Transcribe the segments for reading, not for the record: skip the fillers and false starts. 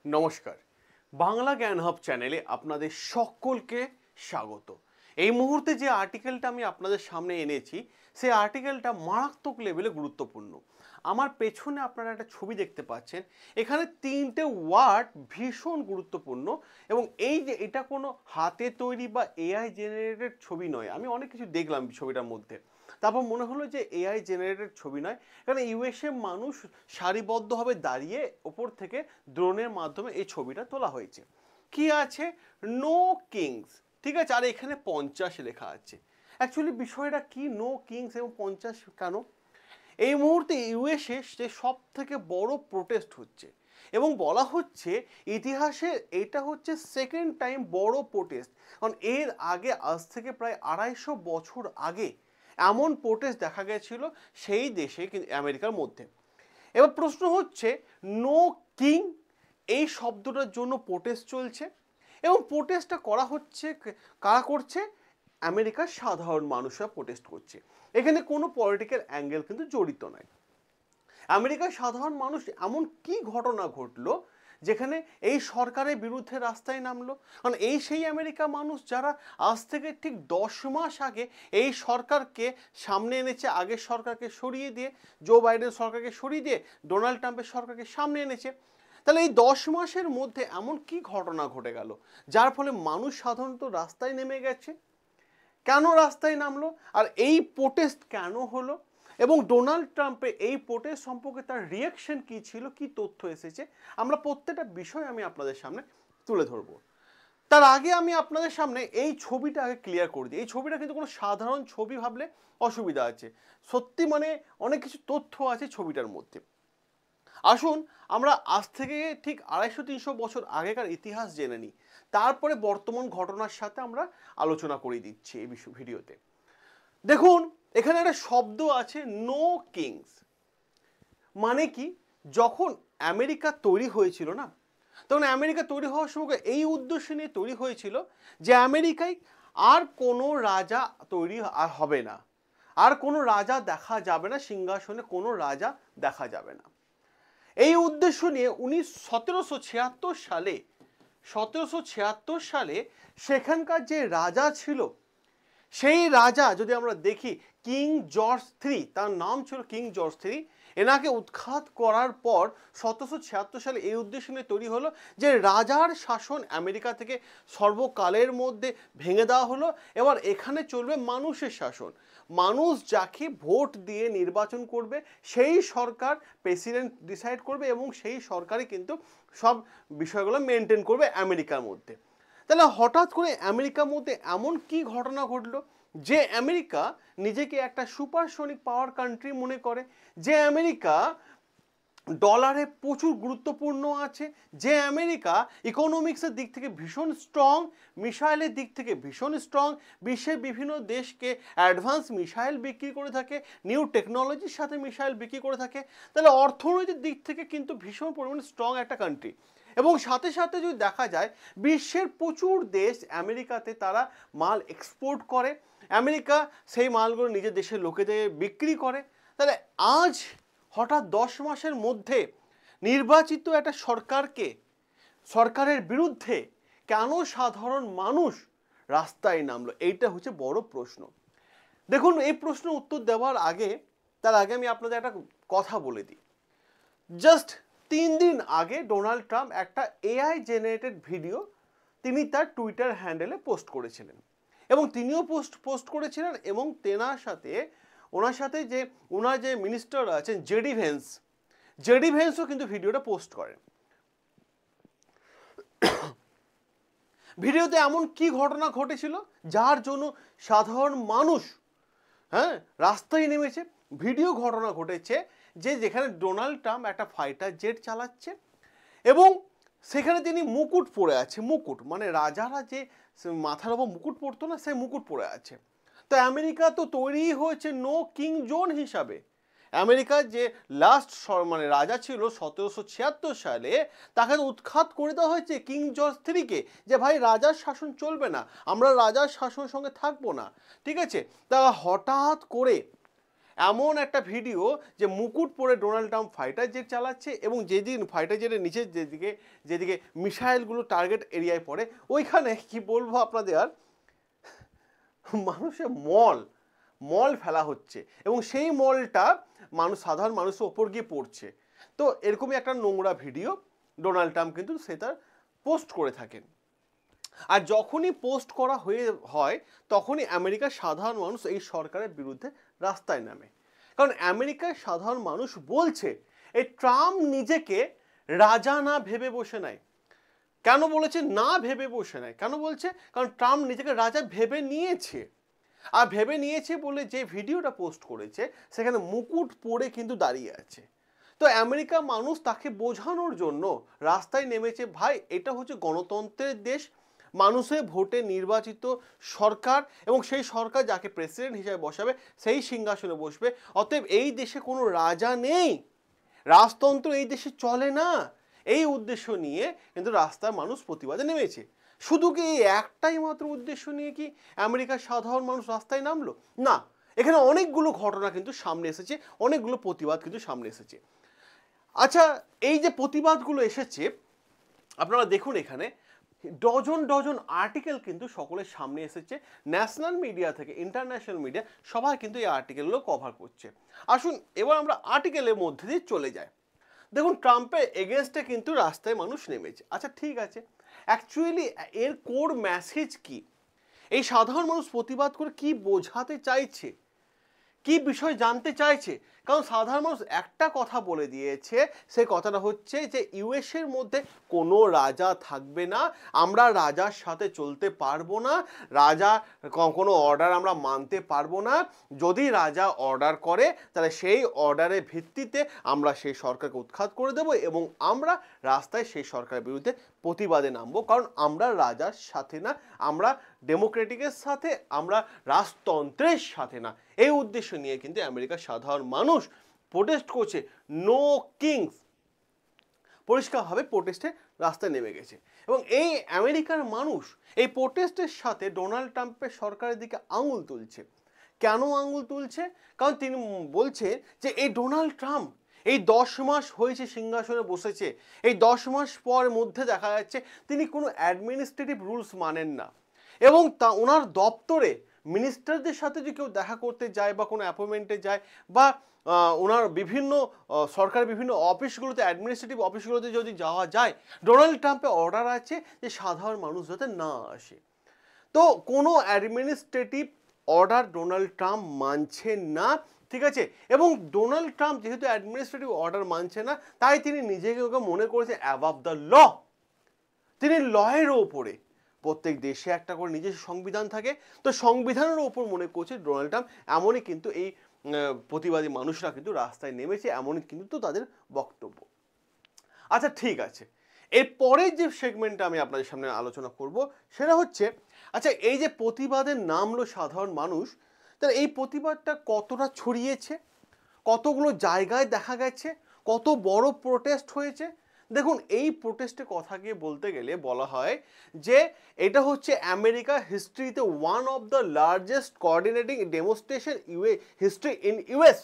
নমস্কার, বাংলা জ্ঞান হাব চ্যানেলে আপনাদের সকলকে স্বাগত। এই মুহূর্তে যে আর্টিকেলটা আমি আপনাদের সামনে এনেছি, সেই আর্টিকেলটা মারাত্মক লেভেলে গুরুত্বপূর্ণ। আমার পেছনে আপনারা একটা ছবি দেখতে পাচ্ছেন, এখানে তিনটে ওয়ার্ড ভীষণ গুরুত্বপূর্ণ এবং এই যে এটা কোনো হাতে তৈরি বা এআই জেনারেটেড ছবি নয়। আমি অনেক কিছু দেখলাম ছবিটার মধ্যে, তারপর মনে হলো যে এআই জেনারেটেড ছবি নয়, কারণ ইউএসএ মানুষ সারিবদ্ধভাবে দাঁড়িয়ে ওপর থেকে ড্রোনের মাধ্যমে এই ছবিটা তোলা হয়েছে। কি আছে? নো কিংস, ঠিক আছে, আর এখানে 50 লেখা আছে। অ্যাকচুয়ালি বিষয়টা কি, নো কিংস এবং 50 কেন? এই মুহূর্তে ইউএসএ যে সব থেকে বড় প্রোটেস্ট হচ্ছে এবং বলা হচ্ছে ইতিহাসে এটা হচ্ছে সেকেন্ড টাইম বড় প্রোটেস্ট, কারণ এর আগে আজ থেকে প্রায় 250 বছর আগে এমন প্রোটেস্ট দেখা গেছিল সেই দেশে, আমেরিকার মধ্যে। এবার প্রশ্ন হচ্ছে, নো কিং এই শব্দটার জন্য প্রোটেস্ট চলছে এবং প্রোটেস্টটা করা হচ্ছে, কারা করছে? আমেরিকার সাধারণ মানুষরা প্রোটেস্ট করছে। এখানে কোনো পলিটিক্যাল অ্যাঙ্গেল কিন্তু জড়িত নয়। আমেরিকার সাধারণ মানুষ এমন কি ঘটনা ঘটলো যেখানে এই সরকারের বিরুদ্ধে রাস্তায় নামলো? কারণ এই সেই আমেরিকা মানুষ যারা আজ থেকে ঠিক 10 মাস আগে এই সরকারকে সামনে এনেছে, আগের সরকারকে সরিয়ে দিয়ে, জো বাইডেন সরকারকে সরিয়ে দিয়ে ডোনাল্ড ট্রাম্পের সরকারকে সামনে এনেছে। তাহলে এই 10 মাসের মধ্যে এমন কি ঘটনা ঘটে গেল যার ফলে মানুষ সাধারণত রাস্তায় নেমে গেছে? কেন রাস্তায় নামলো আর এই প্রোটেস্ট কেন হলো এবং ডোনাল্ড ট্রাম্পের এই প্রোটেস্ট সম্পর্কে তার রিয়াকশন কি ছিল, কি তথ্য এসেছে, আমরা প্রত্যেকটা বিষয় আমি আপনাদের সামনে তুলে ধরবো। তার আগে আমি আপনাদের সামনে এই ছবিটা আগে ক্লিয়ার করে দিই। এই ছবিটা কিন্তু কোনো সাধারণ ছবি ভাবলে অসুবিধা আছে, সত্যি মানে অনেক কিছু তথ্য আছে ছবিটার মধ্যে। আসুন আমরা আজ থেকে ঠিক 250-300 বছর আগেকার ইতিহাস জেনে নিই, তারপরে বর্তমান ঘটনার সাথে আমরা আলোচনা করে দিচ্ছি এই ভিডিওতে। দেখুন এখানে একটা শব্দ আছে, নো কিংস। মানে কি? যখন আমেরিকা তৈরি হয়েছিল না, তখন আমেরিকা তৈরি হওয়ার সময় এই উদ্দেশ্য নিয়ে তৈরি হয়েছিল যে আমেরিকায় আর কোনো রাজা তৈরি আর হবে না, আর কোনো রাজা দেখা যাবে না, সিংহাসনে কোনো রাজা দেখা যাবে না। এই উদ্দেশ্য নিয়ে 1776 সালে সেখানকার যে রাজা ছিল, সেই রাজা যদি আমরা দেখি কিং জর্জ III, তার নাম ছিল কিং জর্জ III, এনাকে উৎখাত করার পর 1776 সালে এই উদ্দেশ্য নিয়ে তৈরি হলো যে রাজার শাসন আমেরিকা থেকে সর্বকালের মধ্যে ভেঙে দেওয়া হলো। এবার এখানে চলবে মানুষের শাসন, মানুষ যাকে ভোট দিয়ে নির্বাচন করবে সেই সরকার প্রেসিডেন্ট ডিসাইড করবে এবং সেই সরকারই কিন্তু সব বিষয়গুলো মেনটেন করবে আমেরিকার মধ্যে। তাহলে হঠাৎ করে আমেরিকার মধ্যে এমন কি ঘটনা ঘটলো যে আমেরিকা নিজেকে একটা সুপারসনিক পাওয়ার কান্ট্রি মনে করে, যে আমেরিকা ডলারে প্রচুর গুরুত্বপূর্ণ আছে, যে আমেরিকা ইকোনমিক্সের দিক থেকে ভীষণ স্ট্রং, মিসাইলের দিক থেকে ভীষণ স্ট্রং, বিশ্বের বিভিন্ন দেশকে অ্যাডভান্স মিসাইল বিক্রি করে থাকে, নিউ টেকনোলজির সাথে মিসাইল বিক্রি করে থাকে। তাহলে অর্থনৈতিক দিক থেকে কিন্তু ভীষণ পরিমাণে স্ট্রং একটা কান্ট্রি। এবং সাথে সাথে যদি দেখা যায় বিশ্বের প্রচুর দেশ আমেরিকাতে তারা মাল এক্সপোর্ট করে, আমেরিকা সেই মালগুলো নিজের দেশের লোকেদের বিক্রি করে। তাহলে আজ হঠাৎ 10 মাসের মধ্যে নির্বাচিত একটা সরকারের বিরুদ্ধে কেন সাধারণ মানুষ রাস্তায় নামলো? এইটা হচ্ছে বড় প্রশ্ন। দেখুন এই প্রশ্নের উত্তর দেওয়ার আগে, তার আগে আমি আপনাদের একটা কথা বলে দিই। জাস্ট 3 দিন আগে ডোনাল্ড ট্রাম্প একটা এআই জেনারেটেড ভিডিও তিনি তার টুইটার হ্যান্ডেলে পোস্ট করেছিলেন এবং তিনিও পোস্ট করেছিলেন এবং ওনার সাথে যে ওনার যে মিনিস্টার আছেন জেডি ভেন্সও কিন্তু ভিডিওটা পোস্ট করেন। ভিডিওতে এমন কি ঘটনা ঘটেছিল যার জন্য সাধারণ মানুষ রাস্তায় নেমেছে? ভিডিও ঘটনা ঘটেছে যে যেখানে ডোনাল্ড ট্রাম্প একটা ফাইটার জেট চালাচ্ছে এবং সেখানে তিনি মুকুট পরে আছে, মুকুট মানে রাজারা যে মাথার ওপর মুকুট পরতো না, সেই মুকুট পরে আছে। তো আমেরিকা তো তৈরি হয়েছে নো কিং জোন হিসাবে। আমেরিকার যে লাস্ট মানে রাজা ছিল 1776 সালে, তাকে উৎখাত করে দেওয়া হয়েছে কিং জর্জ IIIকে, যে ভাই রাজার শাসন চলবে না, আমরা রাজার শাসনের সঙ্গে থাকবো না, ঠিক আছে। তা হঠাৎ করে এমন একটা ভিডিও যে মুকুট পরে ডোনাল্ড ট্রাম্প ফাইটার জেট চালাচ্ছে এবং যেদিন ফাইটার জেটের নিচে যেদিকে যেদিকে মিসাইলগুলো টার্গেট এরিয়ায় পড়ে ওইখানে কি বলবো আপনাদের আর মানুষের মল ফেলা হচ্ছে এবং সেই মলটা সাধারণ মানুষের ওপর গিয়ে পড়ছে। তো এরকমই একটা নোংরা ভিডিও ডোনাল্ড ট্রাম্প কিন্তু সেটা পোস্ট করে থাকেন। আর যখনই পোস্ট করা হয় তখনই আমেরিকার সাধারণ মানুষ এই সরকারের বিরুদ্ধে রাস্তায় নামে, কারণ আমেরিকার সাধারণ মানুষ বলছে এই ট্রাম্প নিজেকে রাজা না ভেবে বসে নাই। কেন বলেছে না ভেবে বসে নাই? কেন বলছে? কারণ ট্রাম্প নিজেকে রাজা ভেবে নিয়েছে। আর ভেবে নিয়েছে বলে যে ভিডিওটা পোস্ট করেছে সেখানে মুকুট পরে কিন্তু দাঁড়িয়ে আছে। তো আমেরিকা মানুষ তাকে বোঝানোর জন্য রাস্তায় নেমেছে, ভাই এটা হচ্ছে গণতন্ত্রের দেশ, মানুষের ভোটে নির্বাচিত সরকার এবং সেই সরকার যাকে প্রেসিডেন্ট হিসেবে বসাবে সেই সিংহাসনে বসবে। অতএব এই দেশে কোনো রাজা নেই, রাজতন্ত্র এই দেশে চলে না। এই উদ্দেশ্য নিয়ে কিন্তু রাস্তার মানুষ প্রতিবাদে নেমেছে। শুধু কি এই একটাই মাত্র উদ্দেশ্য নিয়ে কি আমেরিকার সাধারণ মানুষ রাস্তায় নামলো? না, এখানে অনেকগুলো ঘটনা কিন্তু সামনে এসেছে, অনেকগুলো প্রতিবাদ কিন্তু সামনে এসেছে। আচ্ছা, এই যে প্রতিবাদগুলো এসেছে আপনারা দেখুন, এখানে ডজন ডজন আর্টিকেল কিন্তু সকলের সামনে এসেছে, ন্যাশনাল মিডিয়া থেকে ইন্টারন্যাশনাল মিডিয়া সবাই কিন্তু এই আর্টিকেলগুলো কভার করছে। আসুন এবার আমরা আর্টিকেলের মধ্যে দিয়ে চলে যাই। দেখুন, ট্রাম্পের এগেনস্টে কিন্তু রাস্তায় মানুষ নেমেছে। আচ্ছা ঠিক আছে, অ্যাকচুয়ালি এর কোর মেসেজ কি? এই সাধারণ মানুষ প্রতিবাদ করে কি বোঝাতে চাইছে, কি বিষয় জানতে চাইছে? কারণ সাধারণ মানুষ একটা কথা বলে দিয়েছে, সেই কথাটা হচ্ছে যে ইউএসের মধ্যে কোনো রাজা থাকবে না, আমরা রাজার সাথে চলতে পারবো না, রাজা কোনো অর্ডার আমরা মানতে পারবো না, যদি রাজা অর্ডার করে তাহলে সেই অর্ডারের ভিত্তিতে আমরা সেই সরকারকে উৎখাত করে দেব এবং আমরা রাস্তায় সেই সরকারের বিরুদ্ধে প্রতিবাদে নামবো, কারণ আমরা রাজার সাথে না, আমরা ডেমোক্রেটিকের সাথে, আমরা রাজতন্ত্রের সাথে না। এই উদ্দেশ্য নিয়ে কিন্তু আমেরিকার সাধারণ মানুষ প্রোটেস্ট করছে, নো কিংস, পরিষ্কারভাবে প্রোটেস্টে রাস্তায় নেমে গেছে। এবং এই আমেরিকার মানুষ এই প্রোটেস্টের সাথে ডোনাল্ড ট্রাম্পের সরকারের দিকে আঙুল তুলছে। কেন আঙুল তুলছে? কারণ তিনি বলছে যে এই ডোনাল্ড ট্রাম্প এই 10 মাস হয়েছে সিংহাসনে বসেছে, এই 10 মাস পর মধ্যে দেখা যাচ্ছে তিনি কোনো অ্যাডমিনিস্ট্রেটিভ রুলস মানেন না এবং তা ওনার দপ্তরে মিনিস্টারদের সাথে যদি কেউ দেখা করতে যায় বা কোনো অ্যাপয়েন্টমেন্টে যায় বা ওনার বিভিন্ন সরকারের বিভিন্ন অফিসগুলোতে, অ্যাডমিনিস্ট্রেটিভ অফিসগুলোতে যদি যাওয়া যায়, ডোনাল্ড ট্রাম্পের অর্ডার আছে যে সাধারণ মানুষ যাতে না আসে। তো কোনো অ্যাডমিনিস্ট্রেটিভ অর্ডার ডোনাল্ড ট্রাম্প মানছে না, ঠিক আছে? এবং ডোনাল্ড ট্রাম্প যেহেতু অ্যাডমিনিস্ট্রেটিভ অর্ডার মানছে না, তাই তিনি নিজেকে মনে করেছে অ্যাবাভ দ্য ল, তিনি লয়ের ওপরে। প্রত্যেক দেশে একটা করে নিজস্ব সংবিধান থাকে, তো সংবিধানের ওপর মনে করছে ডোনাল্ড ট্রাম্প। এমনই কিন্তু এই প্রতিবাদী মানুষরা কিন্তু রাস্তায় নেমেছে, এমনই কিন্তু তাদের বক্তব্য। আচ্ছা ঠিক আছে, এর পরের যে সেগমেন্টটা আমি আপনাদের সামনে আলোচনা করব সেটা হচ্ছে, আচ্ছা এই যে প্রতিবাদের নামলো সাধারণ মানুষ, তাহলে এই প্রতিবাদটা কতটা ছড়িয়েছে, কতগুলো জায়গায় দেখা গেছে, কত বড় প্রোটেস্ট হয়েছে? দেখুন, এই প্রোটেস্টের কথা গিয়ে বলতে গেলে বলা হয় যে এটা হচ্ছে আমেরিকা হিস্ট্রিতে one of the largest coordinating demonstration history in US.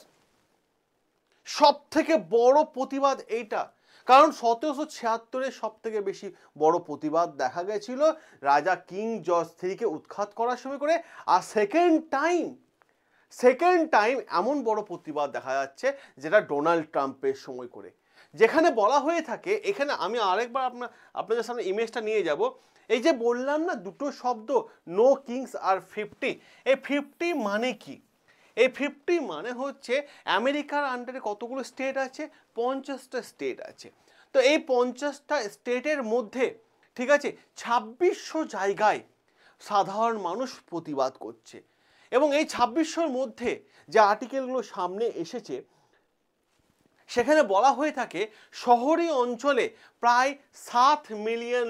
সব থেকে বড় প্রতিবাদ এইটা, কারণ 1776-এ সব থেকে বেশি বড় প্রতিবাদ দেখা গেছিল রাজা কিং জর্জ III-কে উৎখাত করার সময় করে। আর সেকেন্ড টাইম এমন বড় প্রতিবাদ দেখা যাচ্ছে যেটা ডোনাল্ড ট্রাম্পের সময় করে, যেখানে বলা হয়ে থাকে, এখানে আমি আরেকবার আপনাদের সামনে ইমেজটা নিয়ে যাব। এই যে বললাম না দুটো শব্দ, নো কিংস আর 50, এই 50 মানে কি? এই 50 মানে হচ্ছে আমেরিকার আন্ডারে কতগুলো স্টেট আছে? 50টা স্টেট আছে। তো এই 50টা স্টেটের মধ্যে, ঠিক আছে, 2600 জায়গায় সাধারণ মানুষ প্রতিবাদ করছে। এবং এই 2600-র মধ্যে যে আর্টিকেলগুলো সামনে এসেছে সেখানে বলা হয়ে থাকে শহরি অঞ্চলে প্রায় 7 মিলিয়ন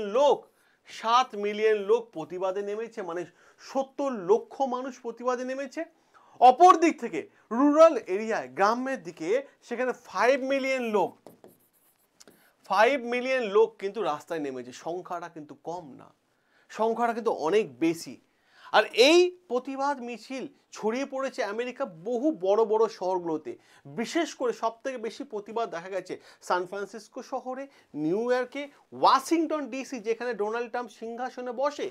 লোক প্রতিবাদে নেমেছে, মানে 70 লক্ষ মানুষ প্রতিবাদে নেমেছে। অপর দিক থেকে রুরাল এরিয়ায়, গ্রামের দিকে, সেখানে 5 মিলিয়ন লোক কিন্তু রাস্তায় নেমেছে। সংখ্যাটা কিন্তু কম না, সংখ্যাটা কিন্তু অনেক বেশি। আর এই প্রতিবাদ মিছিল ছড়িয়ে পড়েছে আমেরিকা বহু বড় বড় শহরগুলোতে। বিশেষ করে সবথেকে বেশি প্রতিবাদ দেখা গেছে সান ফ্রান্সিসকো শহরে, নিউ ইয়র্কে, ওয়াশিংটন ডিসি যেখানে ডোনাল্ড ট্রাম্প সিংহাসনে বসে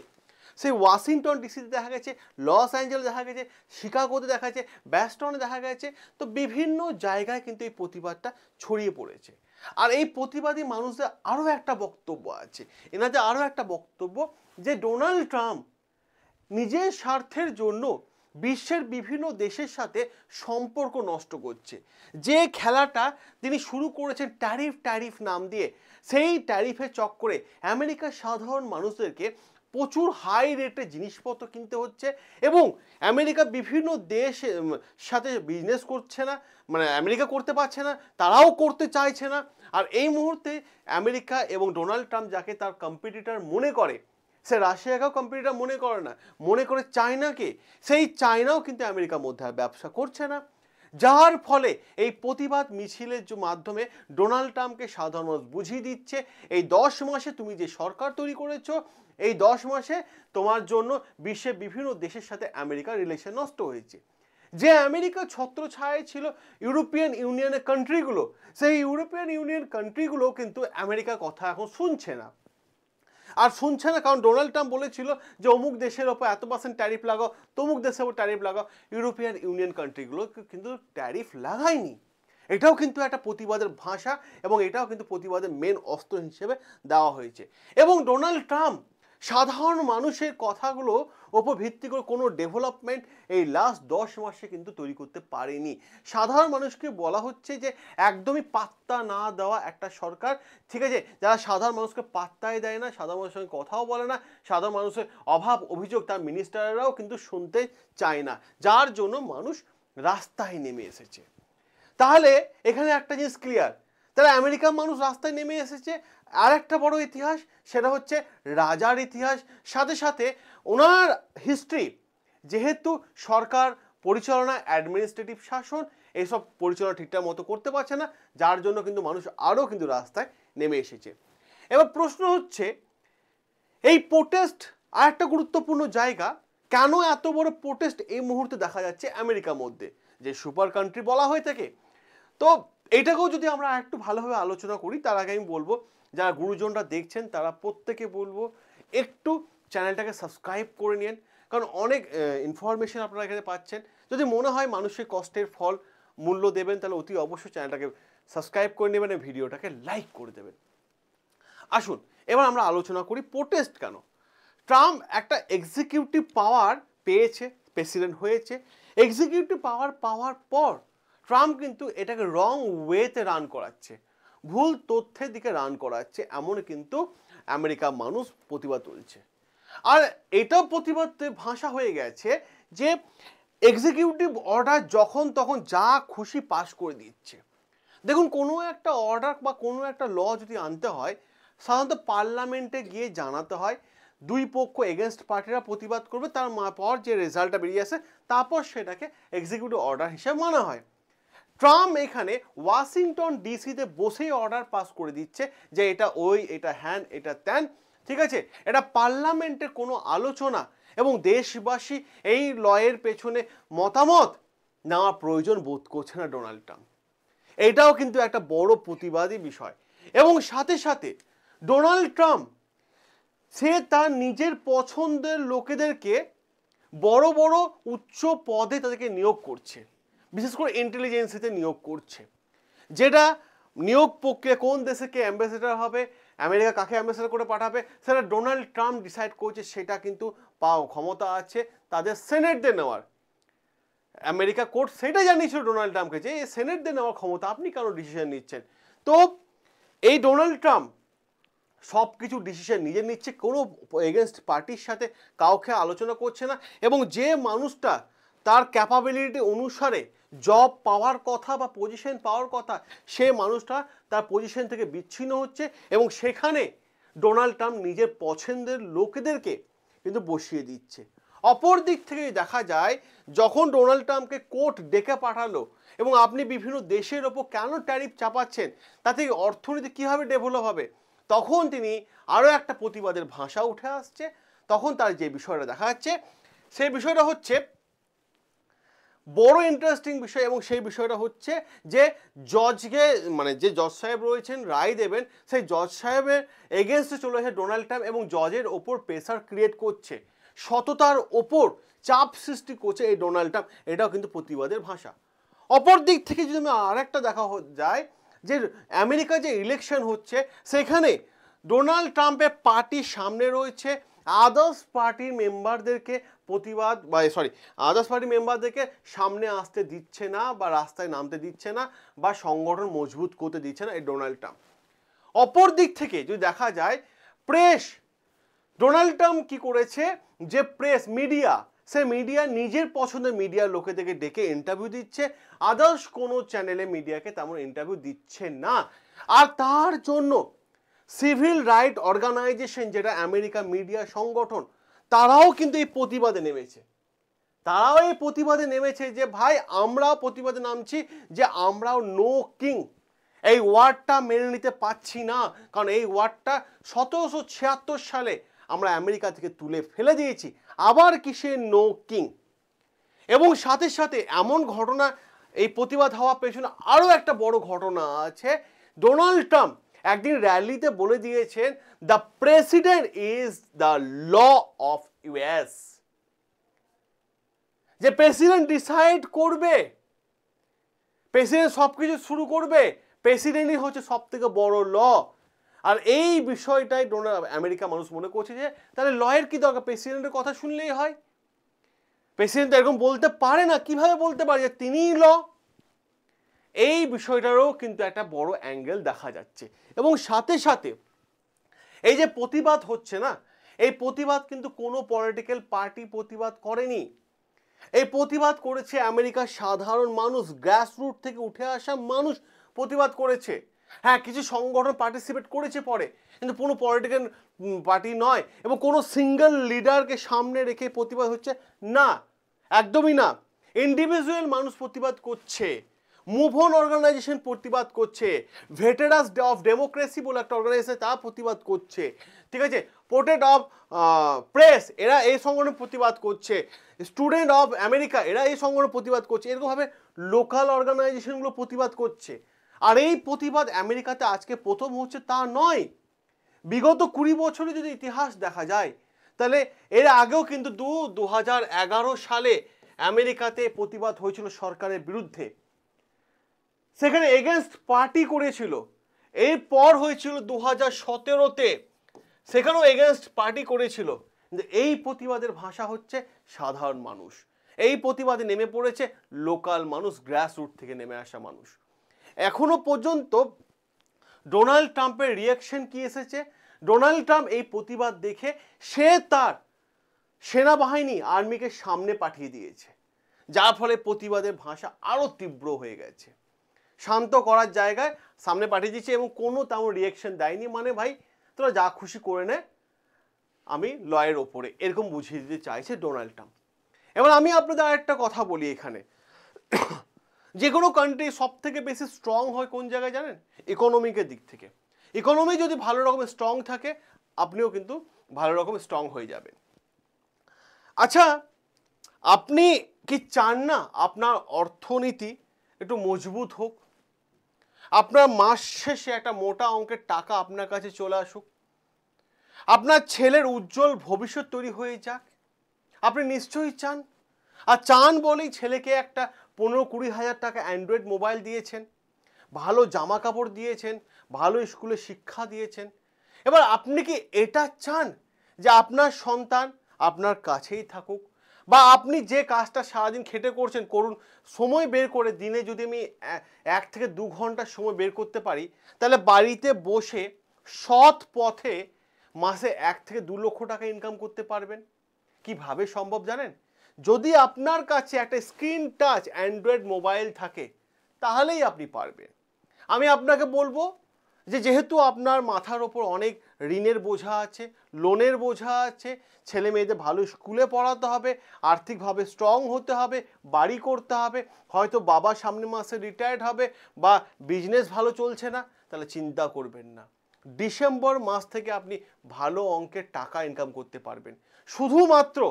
সেই ওয়াশিংটন ডিসিতে দেখা গেছে, লস অ্যাঞ্জেলেস দেখা গেছে, শিকাগোতে দেখা গেছে, ব্যাস্টনে দেখা গেছে। তো বিভিন্ন জায়গায় কিন্তু এই প্রতিবাদটা ছড়িয়ে পড়েছে। আর এই প্রতিবাদী মানুষদের আরও একটা বক্তব্য আছে, এনাদের আরও একটা বক্তব্য যে ডোনাল্ড ট্রাম্প নিজের স্বার্থের জন্য বিশ্বের বিভিন্ন দেশের সাথে সম্পর্ক নষ্ট করছে। যে খেলাটা তিনি শুরু করেছেন ট্যারিফ নাম দিয়ে, সেই ট্যারিফের চক্করে আমেরিকার সাধারণ মানুষদেরকে প্রচুর হাই রেটে জিনিসপত্র কিনতে হচ্ছে এবং আমেরিকা বিভিন্ন দেশ সাথে বিজনেস করছে না, মানে আমেরিকা করতে পারছে না, তারাও করতে চাইছে না। আর এই মুহূর্তে আমেরিকা এবং ডোনাল্ড ট্রাম্প যাকে তার কম্পিটিটর মনে করে, সে রাশিয়াকেও কম্পিটিটর মনে করে না, মনে করে চায়নাকে, সেই চায়নাও কিন্তু আমেরিকার মধ্যে আর ব্যবসা করছে না। যার ফলে এই প্রতিবাদ মিছিলের মাধ্যমে ডোনাল্ড ট্রাম্পকে সাধারণ মানুষ বুঝিয়ে দিচ্ছে এই 10 মাসে তুমি যে সরকার তৈরি করেছো, এই 10 মাসে তোমার জন্য বিশ্বের বিভিন্ন দেশের সাথে আমেরিকার রিলেশন নষ্ট হয়েছে। যে আমেরিকা ছত্রছায়ায় ছিল ইউরোপিয়ান ইউনিয়নের কান্ট্রিগুলো, সেই ইউরোপিয়ান ইউনিয়ন কান্ট্রিগুলো কিন্তু আমেরিকার কথা এখন শুনছে না। আর শুনছে না কারণ ডোনাল্ড ট্রাম্প বলেছিল যে অমুক দেশের ওপর এত % ট্যারিফ লাগাও, তমুক দেশের ওপর ট্যারিফ লাগাও। ইউরোপিয়ান ইউনিয়ন কান্ট্রিগুলো কিন্তু ট্যারিফ লাগায়নি। এটাও কিন্তু একটা প্রতিবাদের ভাষা এবং এটাও কিন্তু প্রতিবাদের মেন অস্ত্র হিসেবে দেওয়া হয়েছে। এবং ডোনাল্ড ট্রাম্প সাধারণ মানুষের কথাগুলো ওপর ভিত্তি করে কোনো ডেভেলপমেন্ট এই লাস্ট 10 মাসে কিন্তু তৈরি করতে পারেনি। সাধারণ মানুষকে বলা হচ্ছে যে একদমই পাত্তা না দেওয়া একটা সরকার, ঠিক আছে, যারা সাধারণ মানুষকে পাত্তাই দেয় না, সাধারণ মানুষের সঙ্গে কথাও বলে না, সাধারণ মানুষের অভাব অভিযোগ তার মিনিস্টাররাও কিন্তু শুনতে চায় না, যার জন্য মানুষ রাস্তায় নেমে এসেছে। তাহলে এখানে একটা জিনিস ক্লিয়ার, তাহলে আমেরিকার মানুষ রাস্তায় নেমে এসেছে। আর একটা বড় ইতিহাস, সেটা হচ্ছে রাজার ইতিহাস, সাথে সাথে ওনার হিস্ট্রি, যেহেতু সরকার পরিচালনা, অ্যাডমিনিস্ট্রেটিভ শাসন এইসব পরিচালনা ঠিকঠাক মতো করতে পারছে না, যার জন্য কিন্তু মানুষ আরও কিন্তু রাস্তায় নেমে এসেছে। এবার প্রশ্ন হচ্ছে এই প্রোটেস্ট আর একটা গুরুত্বপূর্ণ জায়গা, কেন এত বড় প্রোটেস্ট এই মুহূর্তে দেখা যাচ্ছে আমেরিকার মধ্যে, যে সুপার কান্ট্রি বলা হয়ে থাকে। তো এইটাকেও যদি আমরা একটু ভালোভাবে আলোচনা করি, তার আগে আমি বলবো যারা গুরুজনরা দেখছেন তারা প্রত্যেকে বলবো একটু চ্যানেলটাকে সাবস্ক্রাইব করে নিন, কারণ অনেক ইনফরমেশন আপনারা এখানে পাচ্ছেন। যদি মনে হয় মানুষের কষ্টের ফল মূল্য দেবেন, তাহলে অতি অবশ্যই চ্যানেলটাকে সাবস্ক্রাইব করে নেবেন এবং ভিডিওটাকে লাইক করে দেবেন। আসুন এবার আমরা আলোচনা করি প্রোটেস্ট কেন। ট্রাম্প একটা এক্সিকিউটিভ পাওয়ার পেয়েছে, প্রেসিডেন্ট হয়েছে। এক্সিকিউটিভ পাওয়ার পাওয়ার পর ট্রাম্প কিন্তু এটাকে রং ওয়েতে রান করাচ্ছে, ভুল তথ্যের দিকে রান করাচ্ছে, এমন কিন্তু আমেরিকার মানুষ প্রতিবাদ তুলছে। আর এটাও প্রতিবাদের ভাষা হয়ে গেছে যে এক্সিকিউটিভ অর্ডার যখন তখন যা খুশি পাস করে দিচ্ছে। দেখুন, কোনো একটা অর্ডার বা কোনো একটা ল যদি আনতে হয়, সাধারণত পার্লামেন্টে গিয়ে জানাতে হয়, দুই পক্ষ এগেনস্ট পার্টিরা প্রতিবাদ করবে, তার পর যে রেজাল্টটা বেরিয়ে আসে তারপর সেটাকে এক্সিকিউটিভ অর্ডার হিসেবে মানা হয়। ট্রাম্প এখানে ওয়াশিংটন ডিসিতে বসেই অর্ডার পাস করে দিচ্ছে যে এটা ওই, এটা হ্যান, এটা ত্যান, ঠিক আছে। এটা পার্লামেন্টের কোনো আলোচনা এবং দেশবাসী এই লয়ের পেছনে মতামত নেওয়ার প্রয়োজন বোধ করছে না ডোনাল্ড ট্রাম্প। এটাও কিন্তু একটা বড় প্রতিবাদী বিষয়। এবং সাথে সাথে ডোনাল্ড ট্রাম্প সে তার নিজের পছন্দের লোকেদেরকে বড় বড় উচ্চ পদে তাদেরকে নিয়োগ করছে, বিশেষ করে ইন্টেলিজেন্সিতে নিয়োগ করছে, যেটা নিয়োগ প্রক্রিয়া কোন দেশে কে অ্যাম্বাসেডার হবে, আমেরিকা কাকে অ্যাম্বাসেডার করে পাঠাবে, সেটা ডোনাল্ড ট্রাম্প ডিসাইড করছে। সেটা কিন্তু পাও ক্ষমতা আছে তাদের সেনেটদের নেওয়ার। আমেরিকা কোর্ট সেটা জানিয়েছিল ডোনাল্ড ট্রাম্পকে যে সেনেটদের নেওয়ার ক্ষমতা, আপনি কেন ডিসিশন নিচ্ছেন। তো এই ডোনাল্ড ট্রাম্প সব কিছু ডিসিশন নিজে নিচ্ছে, কোনো এগেনস্ট পার্টির সাথে কাউকে আলোচনা করছে না। এবং যে মানুষটা তার ক্যাপাবিলিটি অনুসারে জব পাওয়ার কথা বা পজিশন পাওয়ার কথা, সে মানুষটা তার পজিশন থেকে বিচ্ছিন্ন হচ্ছে এবং সেখানে ডোনাল্ড ট্রাম্প নিজের পছন্দের লোকেদেরকে কিন্তু বসিয়ে দিচ্ছে। অপর দিক থেকে দেখা যায়, যখন ডোনাল্ড ট্রাম্পকে কোর্ট ডেকে পাঠালো এবং আপনি বিভিন্ন দেশের ওপর কেন ট্যারিফ চাপাচ্ছেন, তাতে অর্থনীতি কীভাবে ডেভেলপ হবে, তখন তিনি আরও একটা প্রতিবাদের ভাষা উঠে আসছে। তখন তার যে বিষয়টা দেখা যাচ্ছে, সেই বিষয়টা হচ্ছে বড় ইন্টারেস্টিং বিষয়, এবং সেই বিষয়টা হচ্ছে যে জজকে মানে যে জজ সাহেব রয়েছেন রায় দেবেন, সেই জজ সাহেবের এগেনস্টে চলে আসে ডোনাল্ড ট্রাম্প এবং জজের ওপর প্রেসার ক্রিয়েট করছে, সততার ওপর চাপ সৃষ্টি করছে এই ডোনাল্ড ট্রাম্প। এটাও কিন্তু প্রতিবাদের ভাষা। অপর দিক থেকে যদি আমি আরেকটা দেখা যায় যে আমেরিকা যে ইলেকশন হচ্ছে সেখানে ডোনাল্ড ট্রাম্পের পার্টির সামনে রয়েছে আদার্স পার্টির মেম্বারদেরকে প্রতিবাদ আদার্স পার্টির মেম্বারদেরকে সামনে আসতে দিচ্ছে না বা রাস্তায় নামতে দিচ্ছে না বা সংগঠন মজবুত করতে দিচ্ছে না এই ডোনাল্ড ট্রাম্প। অপর দিক থেকে যদি দেখা যায় প্রেস, ডোনাল্ড ট্রাম্প কি করেছে যে প্রেস মিডিয়া, সে মিডিয়া নিজের পছন্দের মিডিয়ার লোকেদেরকে ডেকে ইন্টারভিউ দিচ্ছে, আদার্স কোনো চ্যানেলে মিডিয়াকে তেমন ইন্টারভিউ দিচ্ছে না। আর তার জন্য সিভিল রাইট অর্গানাইজেশন যেটা আমেরিকা মিডিয়া সংগঠন, তারাও কিন্তু এই প্রতিবাদে নেমেছে যে ভাই আমরাও প্রতিবাদে নামছি, যে আমরাও নো কিং এই ওয়ার্ডটা মেনে নিতে পাচ্ছি না, কারণ এই ওয়ার্ডটা 1776 সালে আমরা আমেরিকা থেকে তুলে ফেলে দিয়েছি, আবার কিসে নো কিং। এবং সাথে সাথে এমন ঘটনা, এই প্রতিবাদ হওয়ার পেছনে আরও একটা বড় ঘটনা আছে। ডোনাল্ড ট্রাম্প একদিন র্যালিতে বলে দিয়েছেন the president is the law of US, যে প্রেসিডেন্ট ডিসাইড করবে, প্রেসিডেন্ট সবকিছু শুরু করবে, প্রেসিডেন্টই হচ্ছে সব থেকে বড় ল। আর এই বিষয়টাই আমেরিকা মানুষ মনে করছে যে তাহলে লয়ের কি দরকার, প্রেসিডেন্টের কথা শুনলেই হয়। প্রেসিডেন্ট এরকম বলতে পারে না, কিভাবে বলতে পারে যে তিনিই ল? এই বিষয়টারও কিন্তু একটা বড় অ্যাঙ্গেল দেখা যাচ্ছে। এবং সাথে সাথে এই যে প্রতিবাদ হচ্ছে না, এই প্রতিবাদ কিন্তু কোনো পলিটিক্যাল পার্টি প্রতিবাদ করেনি, এই প্রতিবাদ করেছে আমেরিকার সাধারণ মানুষ, গ্রাসরুট থেকে উঠে আসা মানুষ প্রতিবাদ করেছে। হ্যাঁ, কিছু সংগঠন পার্টিসিপেট করেছে পরে, কিন্তু কোনো পলিটিক্যাল পার্টি নয়, এবং কোনো সিঙ্গেল লিডারকে সামনে রেখে প্রতিবাদ হচ্ছে না, একদমই না। ইন্ডিভিজুয়াল মানুষ প্রতিবাদ করছে, মুভ অন অর্গানাইজেশন প্রতিবাদ করছে, ভেটেরান্স অফ ডেমোক্রেসি বলে একটা অর্গানাইজেশন তা প্রতিবাদ করছে, ঠিক আছে, পোর্ট্রেট অফ প্রেস এরা এই সংগঠন প্রতিবাদ করছে, স্টুডেন্ট অফ আমেরিকা এরা এই সংগঠন প্রতিবাদ করছে, এরকমভাবে লোকাল অর্গানাইজেশনগুলো প্রতিবাদ করছে। আর এই প্রতিবাদ আমেরিকাতে আজকে প্রথম হচ্ছে তা নয়, বিগত 20 বছরে যদি ইতিহাস দেখা যায় তাহলে এর আগেও কিন্তু 2011 সালে আমেরিকাতে প্রতিবাদ হয়েছিল সরকারের বিরুদ্ধে, সেখানে এগেনস্ট পার্টি করেছিল। এরপর হয়েছিল 2017-তে, সেখানেও এগেনস্ট পার্টি করেছিল। কিন্তু এই প্রতিবাদের ভাষা হচ্ছে সাধারণ মানুষ, এই প্রতিবাদে নেমে পড়েছে লোকাল মানুষ, গ্রাসরুট থেকে নেমে আসা মানুষ। এখনো পর্যন্ত ডোনাল্ড ট্রাম্পের রিয়াকশন কি এসেছে? ডোনাল্ড ট্রাম্প এই প্রতিবাদ দেখে সে তার সেনাবাহিনী আর্মিকে সামনে পাঠিয়ে দিয়েছে, যার ফলে প্রতিবাদের ভাষা আরও তীব্র হয়ে গেছে। শান্ত করার জায়গায় সামনে পাঠিয়ে দিচ্ছে এবং কোনো তেমন রিয়াকশন দেয়নি, মানে ভাই তোরা যা খুশি করে নে, আমি লয়ের ওপরে, এরকম বুঝিয়ে দিতে চাইছে ডোনাল্ড ট্রাম্প। এবার আমি আপনাদের আরেকটা কথা বলি, এখানে যে কোনো কান্ট্রি সব থেকে বেশি স্ট্রং হয় কোন জায়গায় জানেন? ইকোনমিকের দিক থেকে। ইকোনমি যদি ভালো রকমের স্ট্রং থাকে, আপনিও কিন্তু ভালো রকমের স্ট্রং হয়ে যাবেন। আচ্ছা, আপনি কি চান না আপনার অর্থনীতি একটু মজবুত হোক, আপনার মাস শেষে একটা মোটা অঙ্কের টাকা আপনার কাছে চলে আসুক, আপনার ছেলের উজ্জ্বল ভবিষ্যৎ তৈরি হয়ে যাক? আপনি নিশ্চয়ই চান। আর চান বলেই ছেলেকে একটা 15-20 হাজার টাকা অ্যান্ড্রয়েড মোবাইল দিয়েছেন, ভালো জামা কাপড় দিয়েছেন, ভালো স্কুলে শিক্ষা দিয়েছেন। এবার আপনি কি এটা চান যে আপনার সন্তান আপনার কাছেই থাকুক, বা আপনি যে কাজটা সারাদিন খেটে করুন, সময় বের করে, দিনে যদি আমি 1 থেকে 2 ঘন্টা সময় বের করতে পারি, তাহলে বাড়িতে বসে সৎ পথে মাসে 1 থেকে 2 লক্ষ টাকা ইনকাম করতে পারবেন। কিভাবে সম্ভব জানেন? যদি আপনার কাছে একটা স্ক্রিন টাচ অ্যান্ড্রয়েড মোবাইল থাকে, তাহলেই আপনি পারবেন। আমি আপনাকে বলবো যে যেহেতু আপনার মাথার ওপর অনেক ঋণের বোঝা আছে, লোনের বোঝা আছে, ছেলে মেয়েদের ভালো স্কুলে পড়াতে হবে, আর্থিকভাবে স্ট্রং হতে হবে, বাড়ি করতে হবে, হয়তো বাবা সামনের মাসে রিটায়ার্ড হবে, বা বিজনেস ভালো চলছে না, তাহলে চিন্তা করবেন না, ডিসেম্বর মাস থেকে আপনি ভালো অঙ্কের টাকা ইনকাম করতে পারবেন। শুধুমাত্র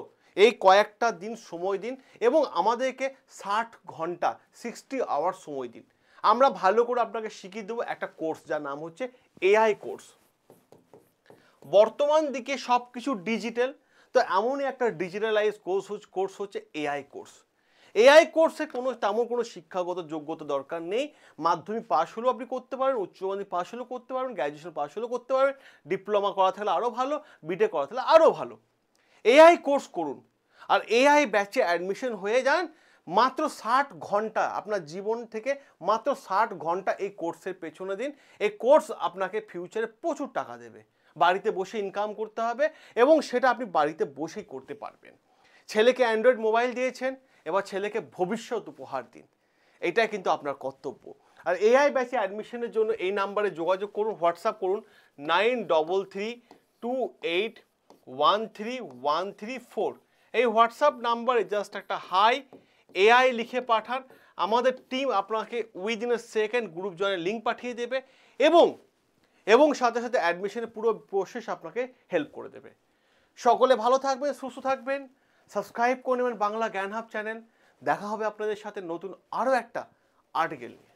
এই কয়েকটা দিন সময় দিন এবং আমাদেরকে 60 ঘন্টা 60 আওয়ার সময় দিন। আমরা ভালো করে আপনাকে শিখিয়ে দেবো একটা কোর্স যার নাম হচ্ছে এআই কোর্স। বর্তমান দিকে সব কিছু ডিজিটাল, তো এমনই একটা ডিজিটালাইজ কোর্স হচ্ছে এআই কোর্স। এআই কোর্সে তেমন কোনো শিক্ষাগত যোগ্যতা দরকার নেই। মাধ্যমিক পাশ হলেও আপনি করতে পারেন, উচ্চ মাধ্যমিক পাশ হলেও করতে পারেন, গ্র্যাজুয়েশন পাশ হলেও করতে পারেন, ডিপ্লোমা করা থাকলে আরও ভালো, বিটেক করা থাকলে আরও ভালো। এআই কোর্স করুন আর এআই ব্যাচে অ্যাডমিশন হয়ে যান। মাত্র 60 ঘন্টা আপনার জীবন থেকে মাত্র 60 ঘন্টা এই কোর্সের পেছনে দিন। এই কোর্স আপনাকে ফিউচারে প্রচুর টাকা দেবে। বাড়িতে বসে ইনকাম করতে হবে এবং সেটা আপনি বাড়িতে বসেই করতে পারবেন। ছেলেকে অ্যান্ড্রয়েড মোবাইল দিয়েছেন, এবার ছেলেকে ভবিষ্যৎ উপহার দিন। এটাই কিন্তু আপনার কর্তব্য। আর এআই ব্যাচে অ্যাডমিশনের জন্য এই নাম্বারে যোগাযোগ করুন, হোয়াটসঅ্যাপ করুন 9332813134। এই হোয়াটসঅ্যাপ নাম্বারে জাস্ট একটা হাই এআই লিখে পাঠান। আমাদের টিম আপনাকে উইদিন এ সেকেন্ড গ্রুপ জয়েনের লিঙ্ক পাঠিয়ে দেবে এবং সাথে সাথে অ্যাডমিশনের পুরো প্রসেস আপনাকে হেল্প করে দেবে। সকলে ভালো থাকবেন, সুস্থ থাকবেন, সাবস্ক্রাইব করে নেবেন বাংলা জ্ঞান হাব চ্যানেল। দেখা হবে আপনাদের সাথে নতুন আরও একটা আর্টিকেল নিয়ে।